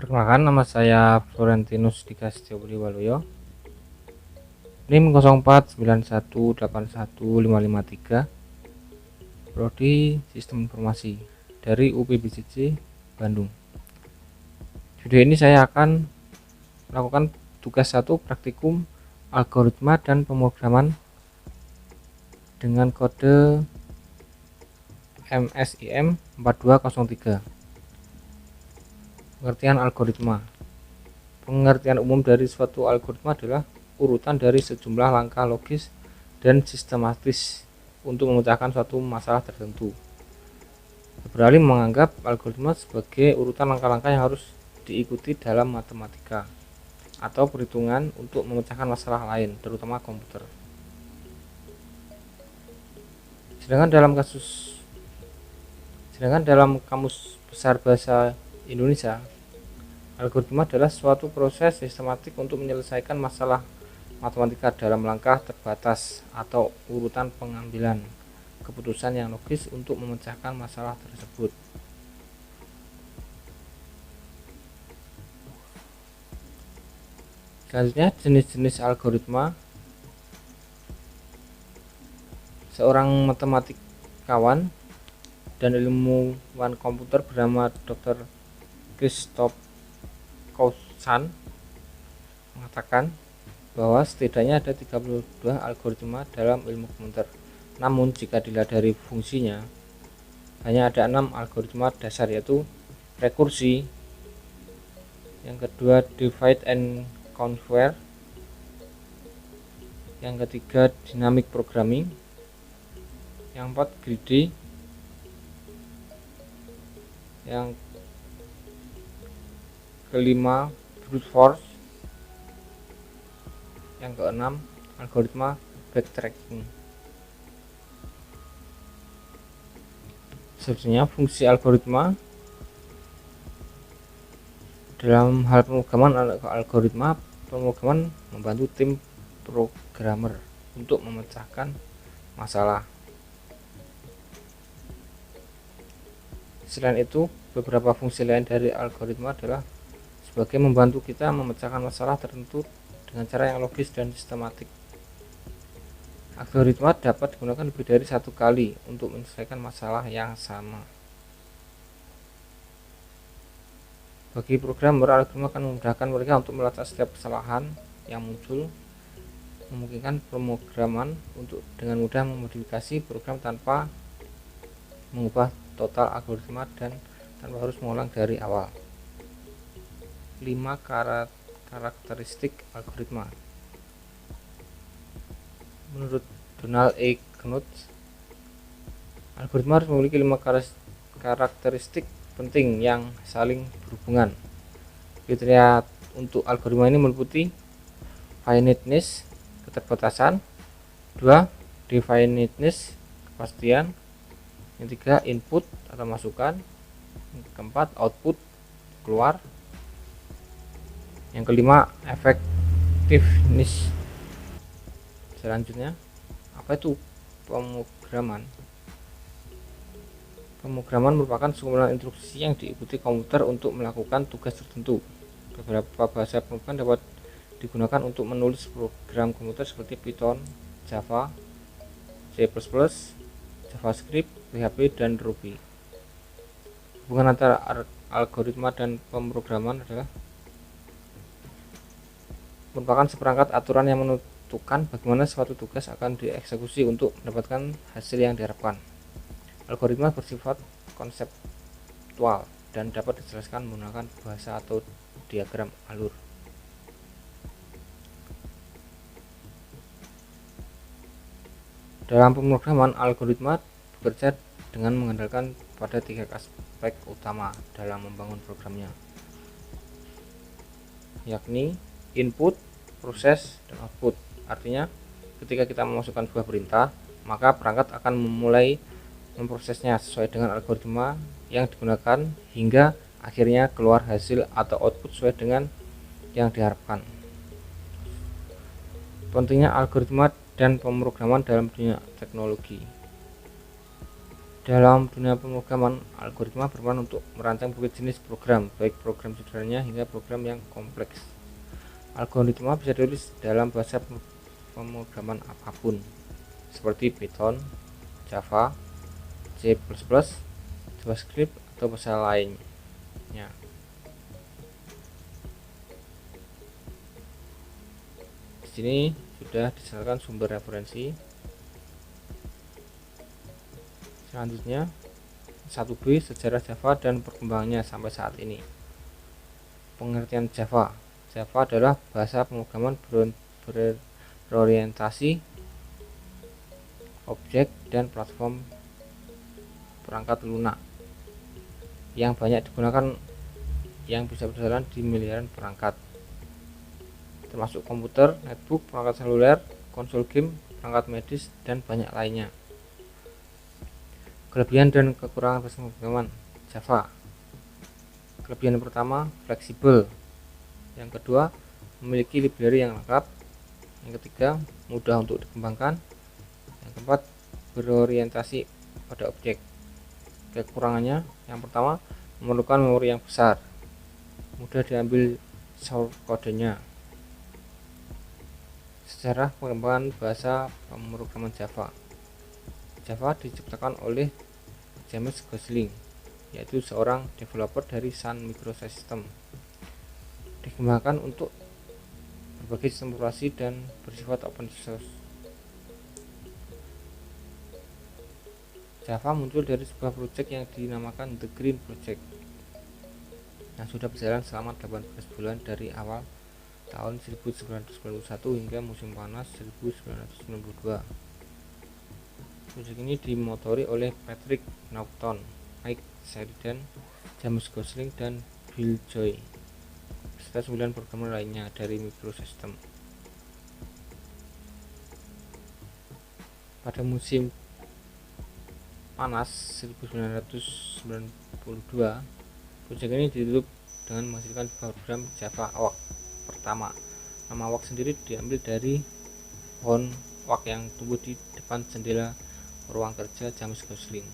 Perkenalkan, nama saya Florentinus Dika Setiabudi Waluyo, NIM 0491811553, Prodi Sistem Informasi dari UPBJJ Bandung. Video ini saya akan melakukan tugas 1 praktikum algoritma dan pemrograman dengan kode MSIM 4203. Pengertian algoritma. Pengertian umum dari suatu algoritma adalah urutan dari sejumlah langkah logis dan sistematis untuk memecahkan suatu masalah tertentu. Beralih menganggap algoritma sebagai urutan langkah-langkah yang harus diikuti dalam matematika atau perhitungan untuk memecahkan masalah lain, terutama komputer. Sedangkan dalam Kamus Besar Bahasa Indonesia, algoritma adalah suatu proses sistematik untuk menyelesaikan masalah matematika dalam langkah terbatas atau urutan pengambilan keputusan yang logis untuk memecahkan masalah tersebut. Selanjutnya, jenis-jenis algoritma. Seorang matematikawan dan ilmuwan komputer bernama Dr. Christoph Kouzan mengatakan bahwa setidaknya ada 32 algoritma dalam ilmu komputer. Namun jika dilihat dari fungsinya, hanya ada 6 algoritma dasar, yaitu rekursi, yang kedua divide and conquer, yang ketiga dynamic programming, yang keempat greedy, yang kelima brute force, yang keenam algoritma backtracking. Sebenarnya fungsi algoritma dalam hal pemrograman membantu tim programmer untuk memecahkan masalah. Selain itu, beberapa fungsi lain dari algoritma adalah sebagai membantu kita memecahkan masalah tertentu dengan cara yang logis dan sistematik. Algoritma dapat digunakan lebih dari satu kali untuk menyelesaikan masalah yang sama. Bagi programmer, algoritma akan memudahkan mereka untuk melacak setiap kesalahan yang muncul, memungkinkan pemrograman untuk dengan mudah memodifikasi program tanpa mengubah total algoritma dan tanpa harus mengulang dari awal. 5 karakteristik algoritma. Menurut Donald E. Knuth, algoritma harus memiliki 5 karakteristik penting yang saling berhubungan. Kriteria untuk algoritma ini meliputi finiteness, keterbatasan, 2 definiteness, kepastian, yang 3 input atau masukan, yang keempat output, keluar, yang kelima effectiveness. Selanjutnya, apa itu pemrograman? Pemrograman merupakan sekumpulan instruksi yang diikuti komputer untuk melakukan tugas tertentu. Beberapa bahasa pemrograman dapat digunakan untuk menulis program komputer seperti Python, Java, C++, JavaScript, PHP, dan Ruby. Hubungan antara algoritma dan pemrograman adalah merupakan seperangkat aturan yang menentukan bagaimana suatu tugas akan dieksekusi untuk mendapatkan hasil yang diharapkan. Algoritma bersifat konseptual dan dapat dijelaskan menggunakan bahasa atau diagram alur. Dalam pemrograman, algoritma bekerja dengan mengandalkan pada 3 aspek utama dalam membangun programnya, yakni input, proses, dan output. Artinya, ketika kita memasukkan sebuah perintah, maka perangkat akan memulai memprosesnya sesuai dengan algoritma yang digunakan hingga akhirnya keluar hasil atau output sesuai dengan yang diharapkan. Pentingnya algoritma dan pemrograman dalam dunia teknologi. Dalam dunia pemrograman, algoritma berperan untuk merancang berbagai jenis program, baik program sederhana hingga program yang kompleks. Algoritma bisa ditulis dalam bahasa pemrograman apapun, seperti Python, Java, C++, JavaScript, atau bahasa lainnya. Di sini sudah disertakan sumber referensi. Selanjutnya 1B, sejarah Java dan perkembangannya sampai saat ini. Pengertian Java. Java adalah bahasa pemrograman berorientasi objek dan platform perangkat lunak yang banyak digunakan, yang bisa berjalan di miliaran perangkat, termasuk komputer, netbook, perangkat seluler, konsol game, perangkat medis, dan banyak lainnya. Kelebihan dan kekurangan bahasa pemrograman Java. Kelebihan pertama, fleksibel. Yang kedua, memiliki library yang lengkap. Yang ketiga, mudah untuk dikembangkan. Yang keempat, berorientasi pada objek. Kekurangannya, yang pertama, memerlukan memori yang besar, mudah diambil source kodenya. Sejarah pengembangan bahasa pemrograman Java. Java diciptakan oleh James Gosling, yaitu seorang developer dari Sun Microsystems. Dikembangkan untuk berbagai sistem operasi dan bersifat open source. Java muncul dari sebuah proyek yang dinamakan The Green Project, yang sudah berjalan selama 18 bulan dari awal tahun 1991 hingga musim panas 1992. Proyek ini dimotori oleh Patrick Naughton, Mike Sheridan, James Gosling, dan Bill Joy, serta 9 programmer lainnya dari Microsystems. Pada musim panas 1992, proyek ini ditutup dengan menghasilkan program Java Awak pertama. Nama Awak sendiri diambil dari pohon wak yang tumbuh di depan jendela ruang kerja James Gosling.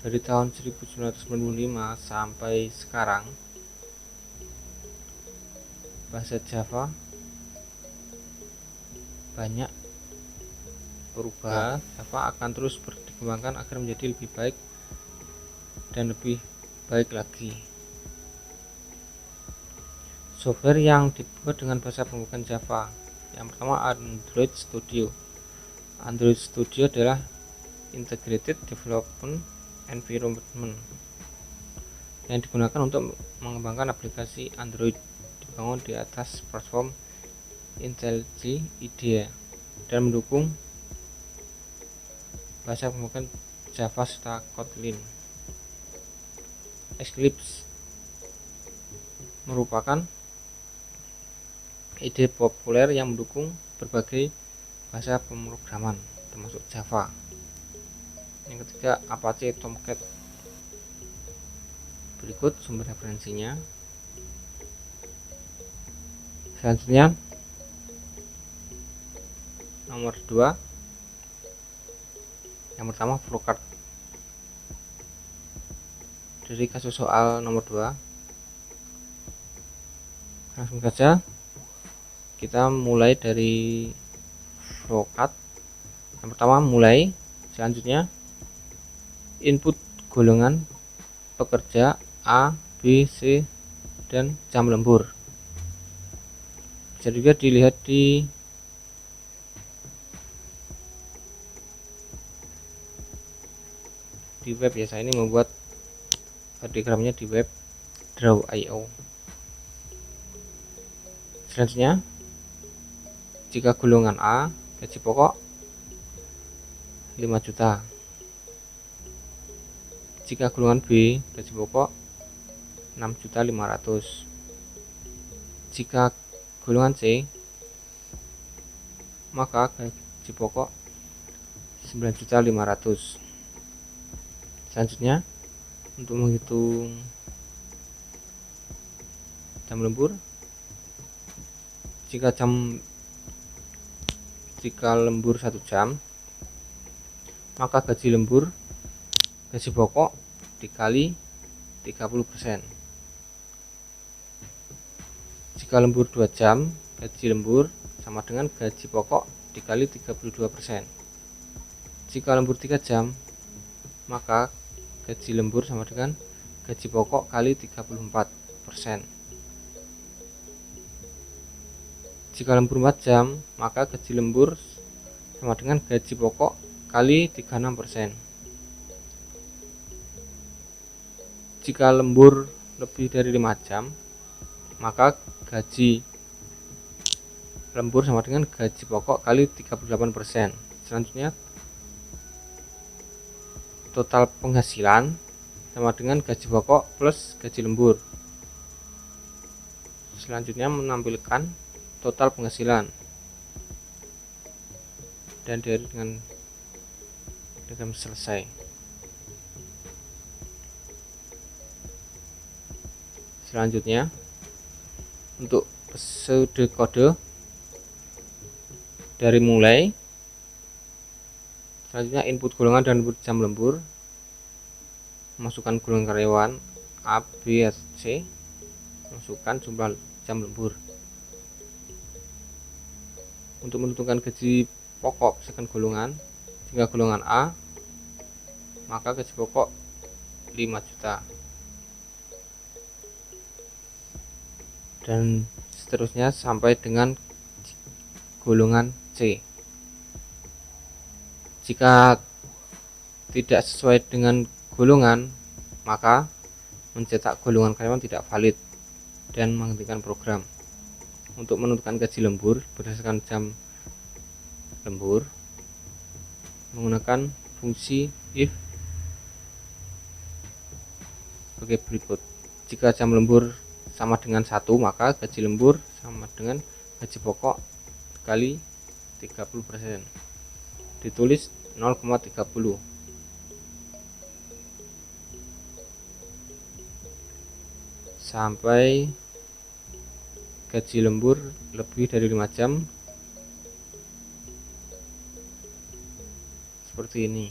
Dari tahun 1995 sampai sekarang, bahasa Java banyak berubah. Java akan terus dikembangkan agar menjadi lebih baik dan lebih baik lagi. Software yang dibuat dengan bahasa pemrograman Java. Yang pertama, Android Studio. Android Studio adalah Integrated Development Environment yang digunakan untuk mengembangkan aplikasi Android, dibangun di atas platform IntelliJ IDEA dan mendukung bahasa pemrograman Java serta Kotlin. Eclipse merupakan ide populer yang mendukung berbagai bahasa pemrograman termasuk Java. Yang ketiga, Apache Tomcat. Berikut sumber referensinya. Selanjutnya, nomor 2, yang pertama flowcard. Dari kasus soal nomor 2, langsung saja kita mulai dari flowcard. Yang pertama, mulai. Selanjutnya, input golongan pekerja A, B, C, dan jam lembur. Bisa juga dilihat di web ya. Saya ini membuat diagramnya di web Draw.io. Selanjutnya, jika golongan A gaji pokok 5 juta, jika golongan B gaji pokok 6.500.000, jika golongan C maka gaji pokok 9.500.000. Selanjutnya, untuk menghitung jam lembur, jika jam Jika lembur 1 jam, maka gaji pokok dikali 30%. Jika lembur 2 jam, gaji lembur sama dengan gaji pokok dikali 32%. Jika lembur 3 jam, maka gaji lembur sama dengan gaji pokok kali 34%. Jika lembur 4 jam, maka gaji lembur sama dengan gaji pokok kali 36%. Jika lembur lebih dari 5 jam, maka gaji lembur sama dengan gaji pokok kali 38%. Selanjutnya, total penghasilan sama dengan gaji pokok plus gaji lembur. Selanjutnya menampilkan total penghasilan dan dengan selesai. Selanjutnya, untuk metode kode dari mulai, selanjutnya input golongan dan input jam lembur, masukkan golongan karyawan A, B, atau C, masukkan jumlah jam lembur. Untuk menentukan gaji pokok berdasarkan golongan, jika golongan A, maka gaji pokok 5 juta, dan seterusnya sampai dengan golongan C. Jika tidak sesuai dengan golongan, maka mencetak golongan karyawan tidak valid dan menghentikan program. Untuk menentukan gaji lembur berdasarkan jam lembur, menggunakan fungsi if sebagai berikut. Jika jam lembur sama dengan 1, maka gaji lembur sama dengan gaji pokok kali 30%. Ditulis 0,30. Sampai gaji lembur lebih dari 5 jam, seperti ini.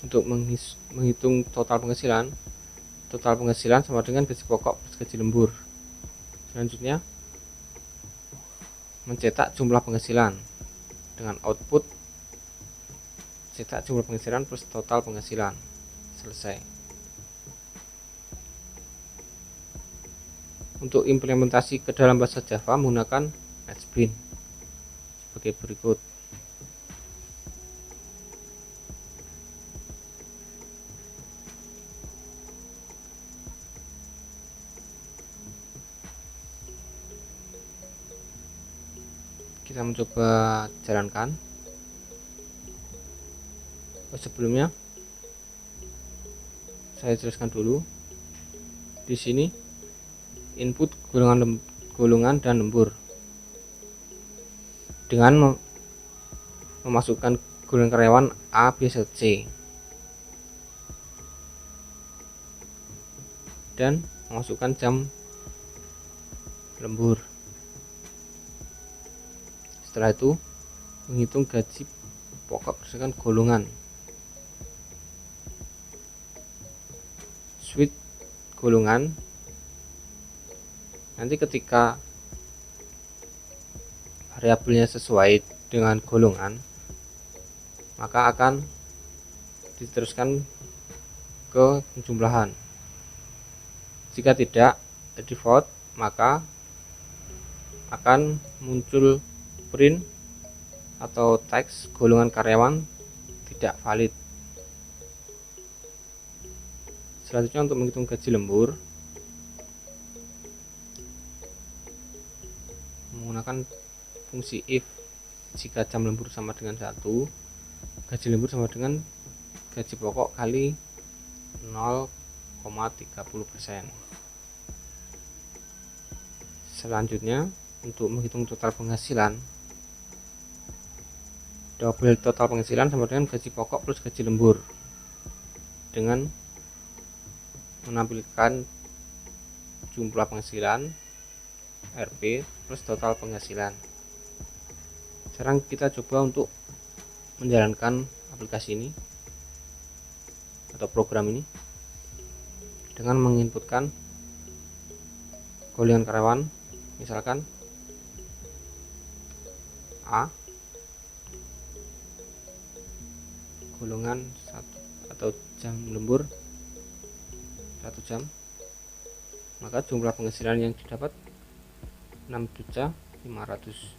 Untuk menghitung total penghasilan sama dengan gaji pokok plus gaji lembur. Selanjutnya, mencetak jumlah penghasilan dengan output cetak jumlah penghasilan plus total penghasilan. Selesai. Untuk implementasi ke dalam bahasa Java menggunakan NetBeans sebagai berikut. Kita mencoba jalankan. Sebelumnya saya jelaskan dulu. Di sini input golongan dan lembur dengan memasukkan golongan karyawan A, B, C dan memasukkan jam lembur. Setelah itu menghitung gaji pokok berdasarkan golongan. Switch golongan. Nanti ketika variabelnya sesuai dengan golongan, maka akan diteruskan ke penjumlahan. Jika tidak default, maka akan muncul print atau teks golongan karyawan tidak valid. Selanjutnya, untuk menghitung gaji lembur menggunakan fungsi if. Jika jam lembur sama dengan 1, gaji lembur sama dengan gaji pokok kali 0,30%. Selanjutnya, untuk menghitung total penghasilan, double total penghasilan sama dengan gaji pokok plus gaji lembur dengan menampilkan jumlah penghasilan RP plus total penghasilan. Sekarang kita coba untuk menjalankan aplikasi ini atau program ini dengan menginputkan golongan karyawan, misalkan A, golongan 1 atau jam lembur 1 jam, maka jumlah penghasilan yang didapat 6.500.000.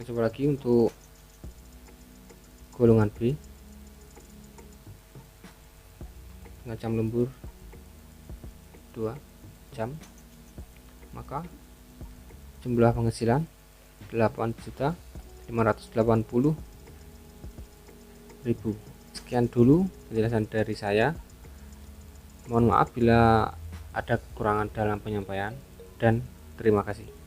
Kita coba lagi untuk golongan B dengan jam lembur 2 jam, maka jumlah penghasilan 8.580.000. Sekian dulu penjelasan dari saya. Mohon maaf bila ada kekurangan dalam penyampaian, dan terima kasih.